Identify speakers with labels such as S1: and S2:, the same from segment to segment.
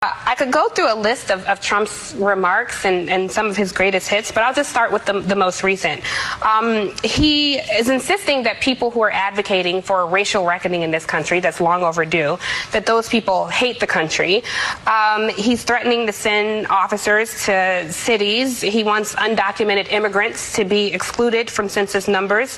S1: I could go through a list of Trump's remarks and some of his greatest hits, but I'll just start with the most recent. He is insisting that people who are advocating for a racial reckoning in this country that's long overdue, that those people hate the country. He's threatening to send officers to cities. He wants undocumented immigrants to be excluded from census numbers,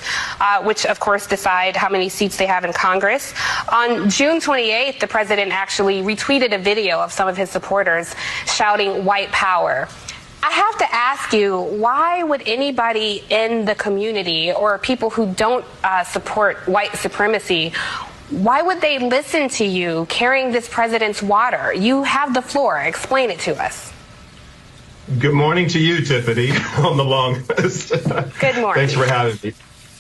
S1: which of course decide how many seats they have in Congress. On June 28th, the president actually retweeted a video of some of his supporters shouting white power. I have to ask you, why would anybody in the community or people who don't support white supremacy, why would they listen to you carrying this president's water? You have the floor. Explain it to us.
S2: Good morning to you, Tiffany, on the long list.
S1: Good morning.
S2: Thanks for having me.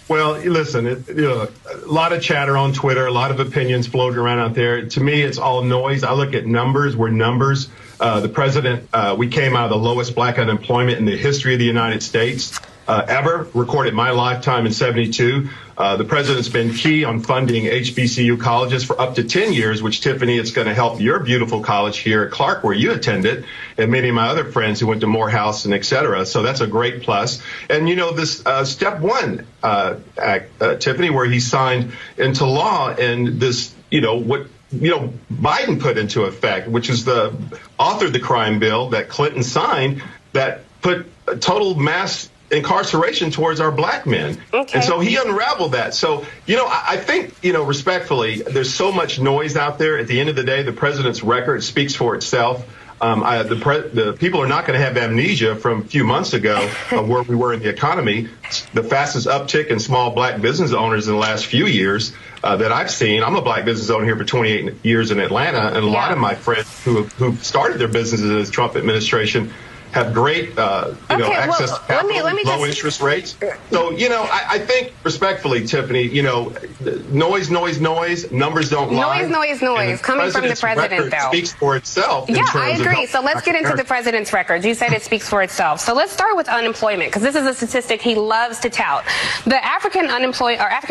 S2: Well, listen, a lot of chatter on Twitter, a lot of opinions floating around out there. To me, it's all noise. I look at numbers. We're numbers. The president, we came out of the lowest black unemployment in the history of the United States ever, recorded my lifetime in 72. The president's been key on funding HBCU colleges for up to 10 years, which, Tiffany, it's going to help your beautiful college here at Clark, where you attended, and many of my other friends who went to Morehouse and et cetera. So that's a great plus. And, you know, this step one act, Tiffany, where he signed into law and this, what Biden put into effect, which is authored the crime bill that Clinton signed that put total mass incarceration towards our black men. Okay. And so he unraveled that. So, I think, respectfully, there's so much noise out there. At the end of the day, the president's record speaks for itself. The people are not going to have amnesia from a few months ago of where we were in the economy. The fastest uptick in small black business owners in the last few years that I've seen. I'm a black business owner here for 28 years in Atlanta, and a lot of my friends who started their businesses in the Trump administration have great, access to capital, low interest rates. So, I think respectfully, Tiffany, noise, numbers don't lie.
S1: Noise. Coming from the president, though.
S2: Speaks for itself.
S1: Yeah, I agree. So let's get into the president's record. You said it speaks for itself. So let's start with unemployment, because this is a statistic he loves to tout. The African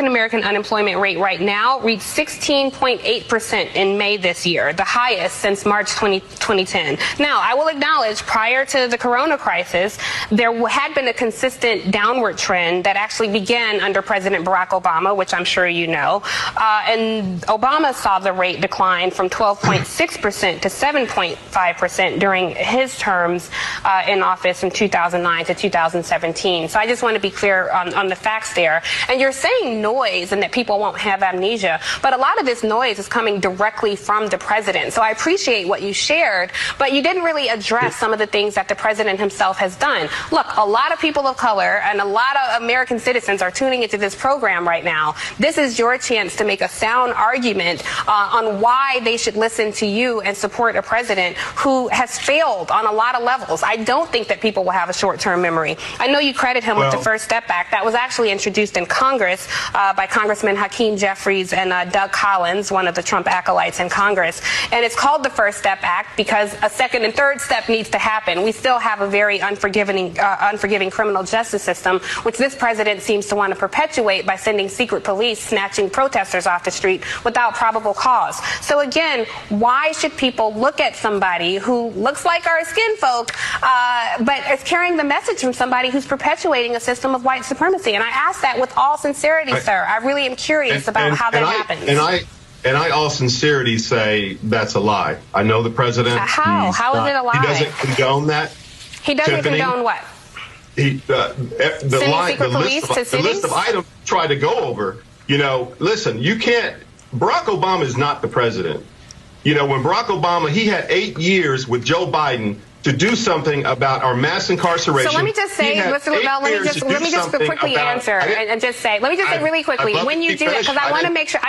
S1: American unemployment rate right now reached 16.8% in May this year, the highest since March 2010. Now, I will acknowledge prior to the corona crisis, there had been a consistent downward trend that actually began under President Barack Obama, which I'm sure you know. And Obama saw the rate decline from 12.6% to 7.5% during his terms in office from 2009 to 2017. So I just want to be clear on the facts there. And you're saying noise and that people won't have amnesia, but a lot of this noise is coming directly from the president. So I appreciate what you shared, but you didn't really address some of the things that the president himself has done. Look, a lot of people of color and a lot of American citizens are tuning into this program right now. This is your chance to make a sound argument on why they should listen to you and support a president who has failed on a lot of levels. I don't think that people will have a short-term memory. I know you credit him with the First Step Act. That was actually introduced in Congress by Congressman Hakeem Jeffries and Doug Collins, one of the Trump acolytes in Congress. And it's called the First Step Act because a second and third step needs to happen. We still have a very unforgiving criminal justice system, which this president seems to want to perpetuate by sending secret police snatching protesters off the street without probable cause. So again, why should people look at somebody who looks like our skin folk, but is carrying the message from somebody who's perpetuating a system of white supremacy? And I ask that with all sincerity, sir. I really am curious about how that happens.
S2: And I, all sincerity, say that's a lie. I know the president.
S1: How is it a lie?
S2: He doesn't condone that.
S1: He doesn't condone what?
S2: The list of items try to go over. Listen, you can't. Barack Obama is not the president. When Barack Obama, he had 8 years with Joe Biden to do something about our mass incarceration.
S1: So let me just say, Mr. LaVell, let me just quickly answer and just say, really quickly, when you do that, because I want to make sure,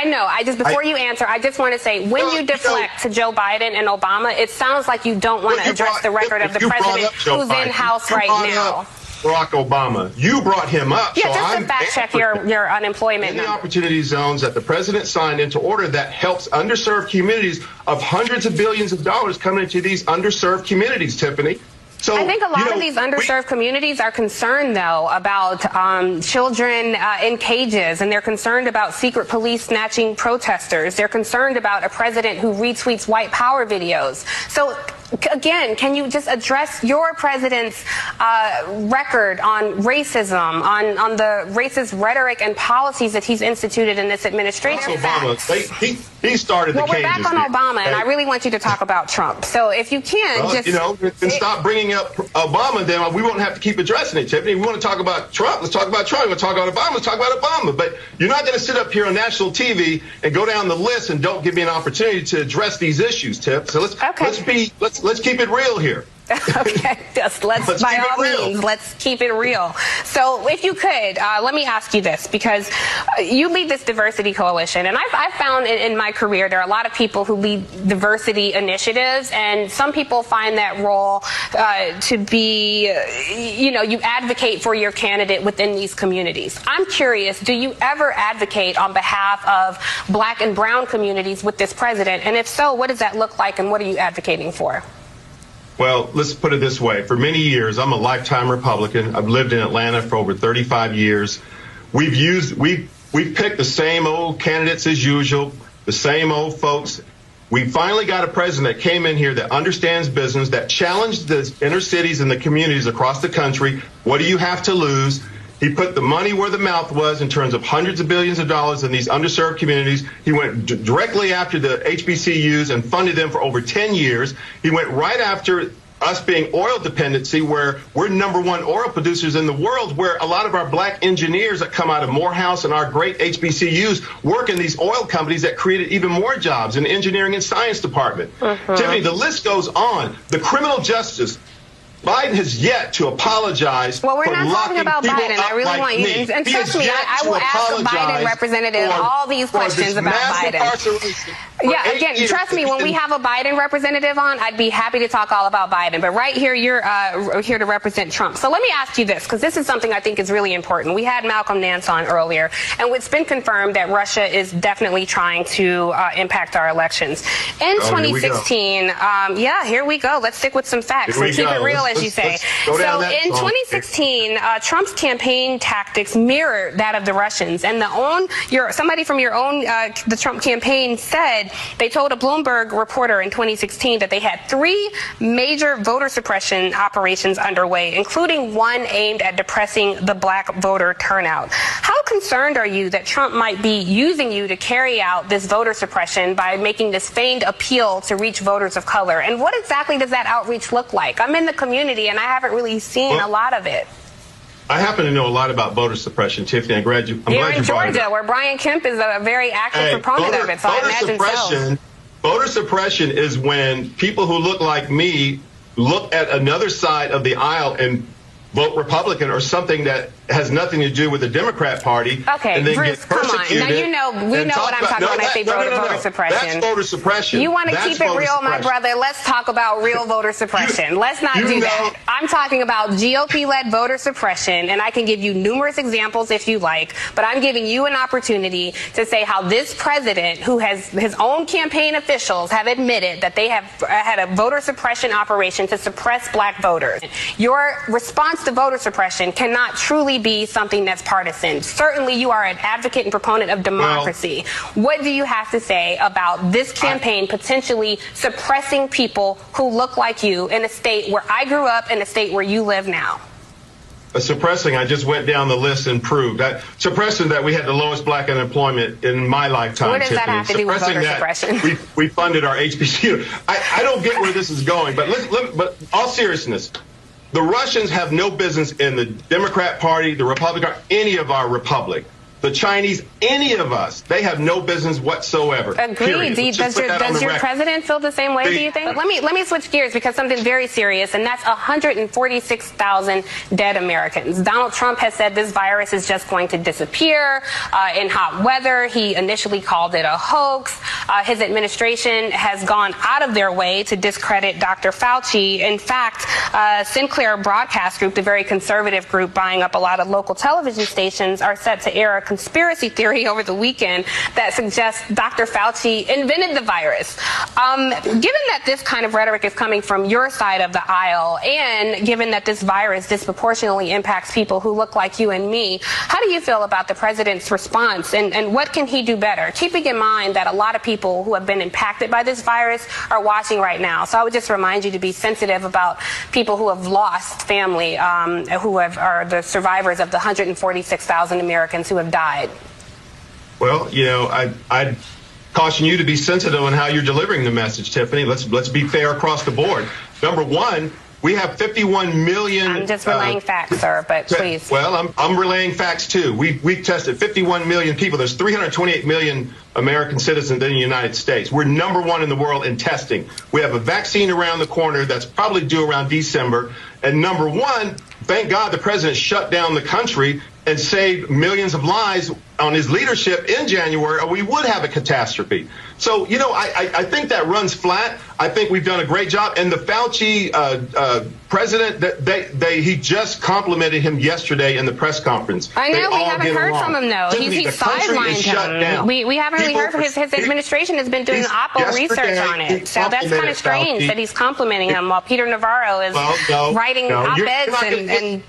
S1: before you answer, I just want to say, when you deflect to Joe Biden and Obama, it sounds like you don't want to address the record of the president who's in house right now.
S2: Barack Obama. You brought him up.
S1: Yeah, so just to fact check your unemployment
S2: numbers. The opportunity zones that the president signed into order that helps underserved communities of hundreds of billions of dollars coming into these underserved communities, Tiffany. So
S1: I think a lot of these underserved communities are concerned, though, about children in cages, and they're concerned about secret police snatching protesters. They're concerned about a president who retweets white power videos. So, again, can you just address your president's record on racism, on the racist rhetoric and policies that he's instituted in this administration?
S2: Obama, he started the cages.
S1: Well, we're back on Obama, and I really want you to talk about Trump. So if you can,
S2: and stop bringing up Obama, then we won't have to keep addressing it, Tiffany. We want to talk about Trump. Let's talk about Trump. We want to talk about Obama. Let's talk about Obama. But you're not going to sit up here on national TV and go down the list and don't give me an opportunity to address these issues, Tiff. So let's keep it real here.
S1: Okay, let's by all means, let's keep it real. So if you could, let me ask you this, because you lead this diversity coalition, and I've found in my career there are a lot of people who lead diversity initiatives, and some people find that role to be, you advocate for your candidate within these communities. I'm curious, do you ever advocate on behalf of black and brown communities with this president? And if so, what does that look like, and what are you advocating for?
S2: Well, let's put it this way. For many years, I'm a lifetime Republican. I've lived in Atlanta for over 35 years. We've picked the same old candidates as usual, the same old folks. We finally got a president that came in here that understands business, that challenged the inner cities and the communities across the country. What do you have to lose? He put the money where the mouth was in terms of hundreds of billions of dollars in these underserved communities. He went directly after the HBCUs and funded them for over 10 years. He went right after us being oil dependency, where we're #1 oil producers in the world, where a lot of our black engineers that come out of Morehouse and our great HBCUs work in these oil companies that created even more jobs in the engineering and science department. Tiffany, the list goes on. The criminal justice. Biden has yet to apologize.
S1: Well, we're
S2: for
S1: not talking about Biden. I really want you to, and trust me, I will ask the Biden representative all these questions about Biden. Yeah, again, trust me, when we have a Biden representative on, I'd be happy to talk all about Biden. But right here, you're here to represent Trump. So let me ask you this, because this is something I think is really important. We had Malcolm Nance on earlier, and it's been confirmed that Russia is definitely trying to impact our elections. In 2016, here we go. Let's stick with some facts and keep it real, as you say. So in 2016, Trump's campaign tactics mirrored that of the Russians, and somebody from your own the Trump campaign said they told a Bloomberg reporter in 2016 that they had 3 major voter suppression operations underway, including one aimed at depressing the black voter turnout. How concerned are you that Trump might be using you to carry out this voter suppression by making this feigned appeal to reach voters of color? And what exactly does that outreach look like? I'm in the community, and I haven't really seen a lot of it.
S2: I happen to know a lot about voter suppression, Tiffany. I'm glad you brought it up.
S1: You're in Georgia, where Brian Kemp is a very active proponent of it, so I imagine so.
S2: Voter suppression is when people who look like me look at another side of the aisle and vote Republican or something that has nothing to do with the Democrat Party.
S1: Okay,
S2: and then
S1: Bruce, come on. Now, we know what I'm talking about when I say voter suppression.
S2: That's voter suppression.
S1: You want to keep it real, my brother? Let's talk about real voter suppression. Let's not do that. I'm talking about GOP-led voter suppression, and I can give you numerous examples if you like, but I'm giving you an opportunity to say how this president, who has his own campaign officials, have admitted that they have had a voter suppression operation to suppress black voters. Your response to voter suppression cannot truly be something that's partisan. Certainly you are an advocate and proponent of democracy. What do you have to say about this campaign potentially suppressing people who look like you in a state where I grew up, in a state where you live now?
S2: Suppressing, I just went down the list and proved that suppressing that we had the lowest black unemployment in my lifetime.
S1: What does that have to do with voter suppression?
S2: We funded our HBCU. I don't get where this is going, but all seriousness, the Russians have no business in the Democrat Party, the Republican, any of our republic. The Chinese, any of us, they have no business whatsoever.
S1: Agreed. Does your president feel the same way, do you think? Let me switch gears, because something very serious, and that's 146,000 dead Americans. Donald Trump has said this virus is just going to disappear in hot weather. He initially called it a hoax. His administration has gone out of their way to discredit Dr. Fauci. In fact, Sinclair Broadcast Group, the very conservative group buying up a lot of local television stations, are set to air a conspiracy theory over the weekend that suggests Dr. Fauci invented the virus. Given that this kind of rhetoric is coming from your side of the aisle, and given that this virus disproportionately impacts people who look like you and me, how do you feel about the president's response, and what can he do better? Keeping in mind that a lot of people who have been impacted by this virus are watching right now. So I would just remind you to be sensitive about people who have lost family, who are the survivors of the 146,000 Americans who have died.
S2: Well, you know, I'd caution you to be sensitive on how you're delivering the message, Tiffany. Let's be fair across the board. Number one, we have 51 million.
S1: I'm just relaying facts, sir, but please.
S2: Well, I'm relaying facts too. We tested 51 million people. There's 328 million American citizens in the United States. We're number one in the world in testing. We have a vaccine around the corner that's probably due around December. And number one, thank God the president shut down the country and saved millions of lives on his leadership in January, or we would have a catastrophe. So, you know, I think that runs flat. I think we've done a great job. And the Fauci president, he just complimented him yesterday in the press conference.
S1: I know, we haven't heard from him, though. He sidelined him. We haven't really heard from his administration has been doing Oppo research on it. So that's kind of strange that he's complimenting him while Peter Navarro is writing op-eds and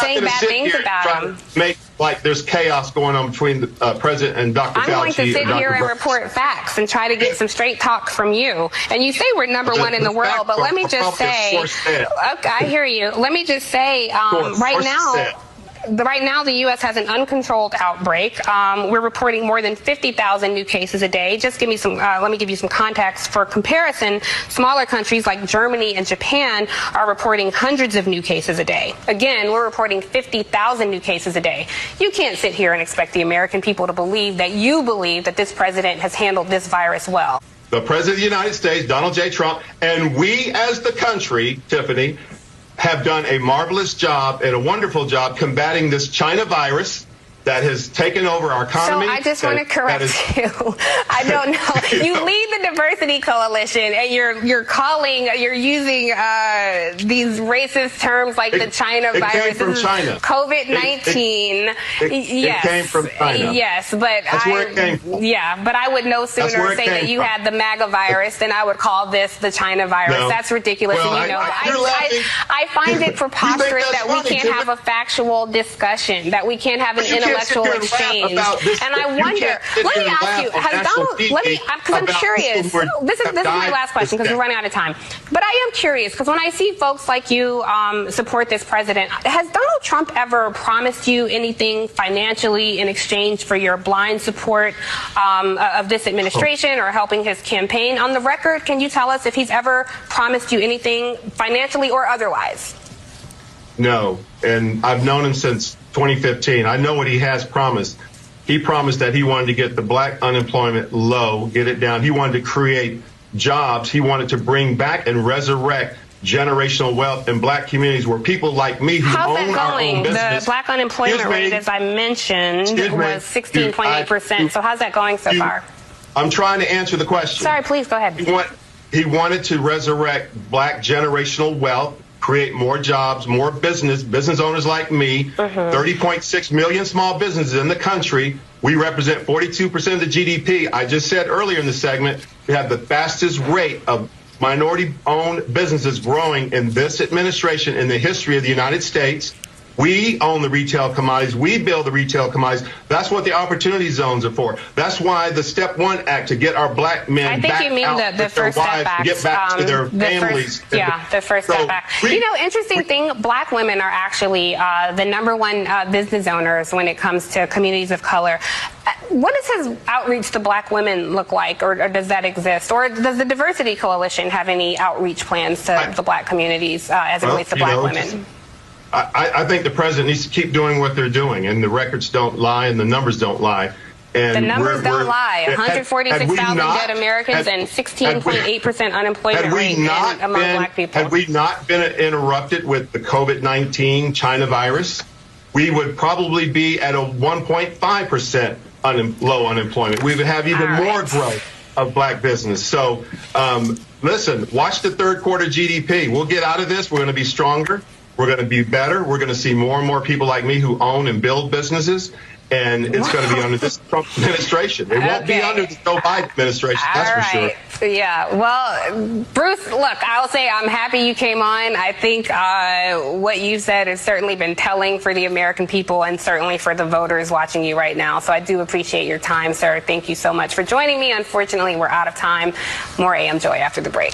S1: saying bad things about him.
S2: Make like there's chaos going on between the president and Dr. Fauci.
S1: I'm going to sit here and report facts and try to get some straight talk from you. And you say we're number one in the world, but let me just say, okay, I hear you. Let me just say, Right now, the U.S. has an uncontrolled outbreak. We're reporting more than 50,000 new cases a day. Just give me some. Let me give you some context for comparison. Smaller countries like Germany and Japan are reporting hundreds of new cases a day. Again, we're reporting 50,000 new cases a day. You can't sit here and expect the American people to believe that this president has handled this virus well.
S2: The president of the United States, Donald J. Trump, and we as the country, Tiffany, have done a marvelous job and a wonderful job combating this China virus that has taken over our economy.
S1: So I just want to correct you. I don't know. You lead the Diversity Coalition, and you're using these racist terms like the China virus.
S2: It came from China.
S1: COVID-19.
S2: It came from China.
S1: Yes, but
S2: that's where it came from.
S1: Yeah, but I would no sooner say that you had the MAGA virus than I would call this the China virus. No. That's ridiculous,
S2: well,
S1: and you know that. I find it preposterous that we can't have a factual discussion, that we can't have an intellectual exchange. And I wonder, let me ask you, has Donald, because I'm curious, this is my last question because we're running out of time, but I am curious because when I see folks like you support this president, has Donald Trump ever promised you anything financially in exchange for your blind support of this administration or helping his campaign? On the record, can you tell us if he's ever promised you anything financially or otherwise?
S2: No, and I've known him since 2015. I know what he has promised. He promised that he wanted to get the black unemployment low, get it down. He wanted to create jobs. He wanted to bring back and resurrect generational wealth in black communities where people like me who own our own business.
S1: The black unemployment rate, as I mentioned, was 16.8%. So how's that going so far?
S2: I'm trying to answer the question.
S1: Sorry, please go ahead.
S2: He wanted to resurrect black generational wealth, create more jobs, more business owners like me, 30.6 million small businesses in the country. We represent 42% of the GDP. I just said earlier in the segment, we have the fastest rate of minority-owned businesses growing in this administration in the history of the United States. We own the retail commodities. We build the retail commodities. That's what the opportunity zones are for. That's why the Step 1 Act, to get our black men back out with their wives, to get back to their families.
S1: The First Step Act. You know, interesting thing, black women are actually the number one business owners when it comes to communities of color. What does his outreach to black women look like, or does that exist? Or does the Diversity Coalition have any outreach plans to the black communities as it relates to black women?
S2: I think the president needs to keep doing what they're doing, and the records don't lie and the numbers don't lie. And
S1: the numbers don't lie. 146,000 dead Americans and 16.8% unemployment rate among black people.
S2: Had we not been interrupted with the COVID-19 China virus, we would probably be at a 1.5% low unemployment. We would have even more growth of black business. So listen, watch the third quarter GDP. We'll get out of this. We're going to be stronger. We're going to be better. We're going to see more and more people like me who own and build businesses. And it's going to be under this Trump administration. It won't be under the Joe Biden administration, that's for sure.
S1: Yeah, well, Bruce, look, I'll say I'm happy you came on. I think what you said has certainly been telling for the American people and certainly for the voters watching you right now. So I do appreciate your time, sir. Thank you so much for joining me. Unfortunately, we're out of time. More AM Joy after the break.